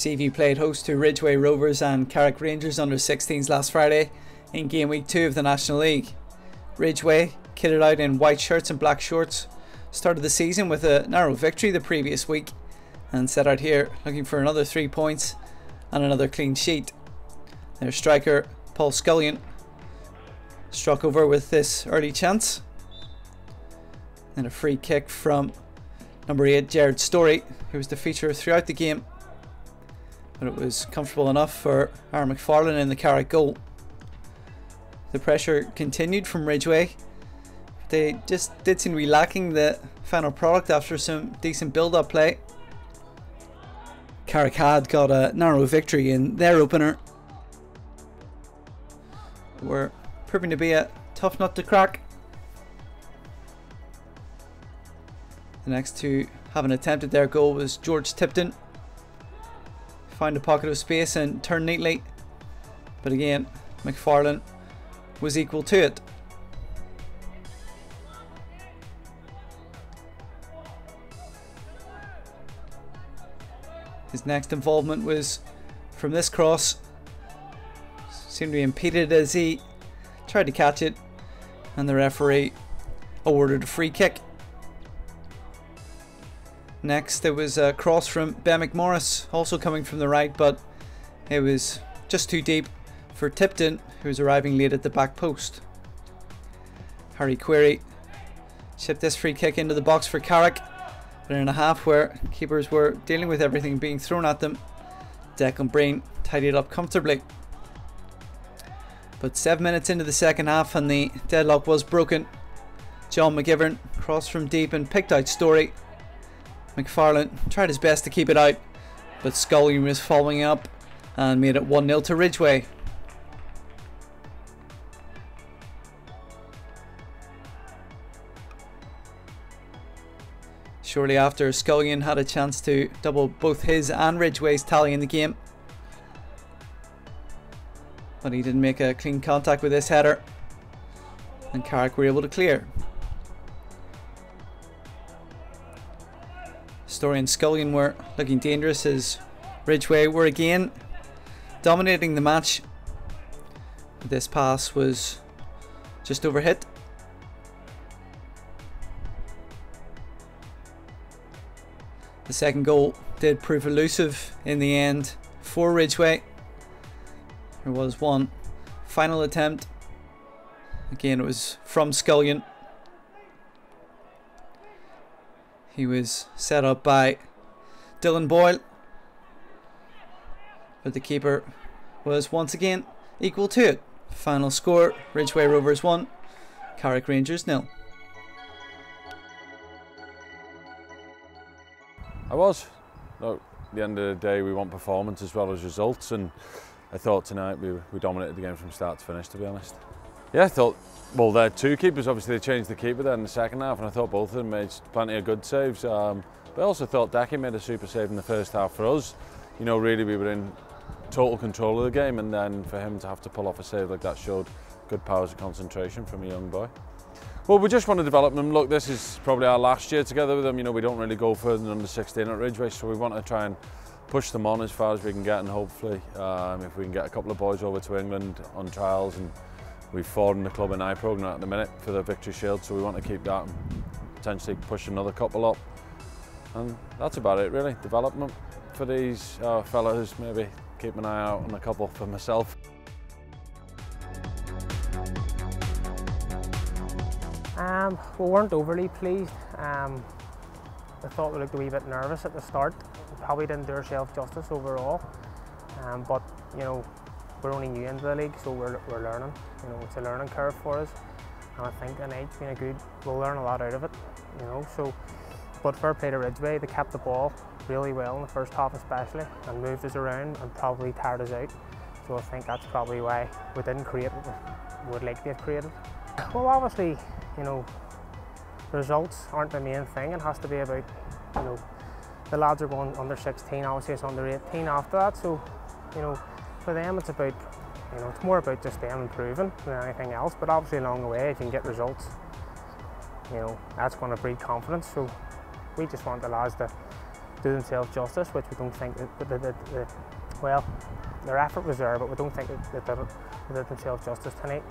Seaview played host to Ridgeway Rovers and Carrick Rangers under-16s last Friday in game week 2 of the National League. Ridgeway, kitted out in white shirts and black shorts, started the season with a narrow victory the previous week and set out here looking for another 3 points and another clean sheet. Their striker Paul Scullion struck over with this early chance, and a free kick from number 8 Jared Story, who was the feature throughout the game, but it was comfortable enough for Aaron McFarlane in the Carrick goal. The pressure continued from Ridgeway. They just did seem to be lacking the final product after some decent build-up play. Carrick had got a narrow victory in their opener. Were proving to be a tough nut to crack. The next to have an attempt at their goal was George Tipton. Found a pocket of space and turned neatly, but again McFarlane was equal to it. His next involvement was from this cross. Seemed to be impeded as he tried to catch it, and the referee awarded a free kick. Next there was a cross from Ben McMorris, also coming from the right, but it was just too deep for Tipton, who was arriving late at the back post. Harry Query chipped this free kick into the box for Carrick, but in a half where keepers were dealing with everything being thrown at them, Declan Breen tidied it up comfortably. But 7 minutes into the second half and the deadlock was broken. John McGivern crossed from deep and picked out Story. McFarlane tried his best to keep it out, but Scullion was following up and made it 1-0 to Ridgeway. Shortly after, Scullion had a chance to double both his and Ridgeway's tally in the game, but he didn't make a clean contact with this header, and Carrick were able to clear. Story and Scullion were looking dangerous as Ridgeway were again dominating the match. This pass was just overhit. The second goal did prove elusive in the end for Ridgeway. There was one final attempt. Again, it was from Scullion. He was set up by Dylan Boyle, but the keeper was once again equal to it. Final score: Ridgeway Rovers 1, Carrick Rangers 0. Look, at the end of the day we want performance as well as results, and I thought tonight we dominated the game from start to finish, to be honest. Yeah, I thought, well, there are two keepers, obviously they changed the keeper there in the second half, and I thought both of them made plenty of good saves. But I also thought Decky made a super save in the first half for us. You know, really we were in total control of the game, and then for him to have to pull off a save like that showed good powers of concentration from a young boy. Well, we just want to develop them. Look, this is probably our last year together with them. You know, we don't really go further than under 16 at Ridgeway, so we want to try and push them on as far as we can get, and hopefully if we can get a couple of boys over to England on trials, and we've 4 in the club and I program at the minute for the Victory Shield, so we want to keep that and potentially push another couple up, and that's about it really. Development for these fellas, maybe keep an eye out on a couple for myself. We weren't overly pleased. I thought we looked a wee bit nervous at the start. We probably didn't do ourselves justice overall. But you know, we're only new into the league, so we're learning. You know, it's a learning curve for us, and I think tonight's been a good. We'll learn a lot out of it. You know, so. But fair play to Ridgeway. They kept the ball really well in the first half, especially, and moved us around and probably tired us out. So I think that's probably why we didn't create what we would like to have created. Well, obviously, you know, results aren't the main thing. It has to be about, you know, the lads are going under 16, obviously it's under 18 after that. So, you know, for them it's about, you know, it's more about just them improving than anything else. But obviously along the way, if you can get results, you know, that's going to breed confidence. So we just want the lads to do themselves justice, which we don't think well, their effort was there, but we don't think that they did themselves justice tonight.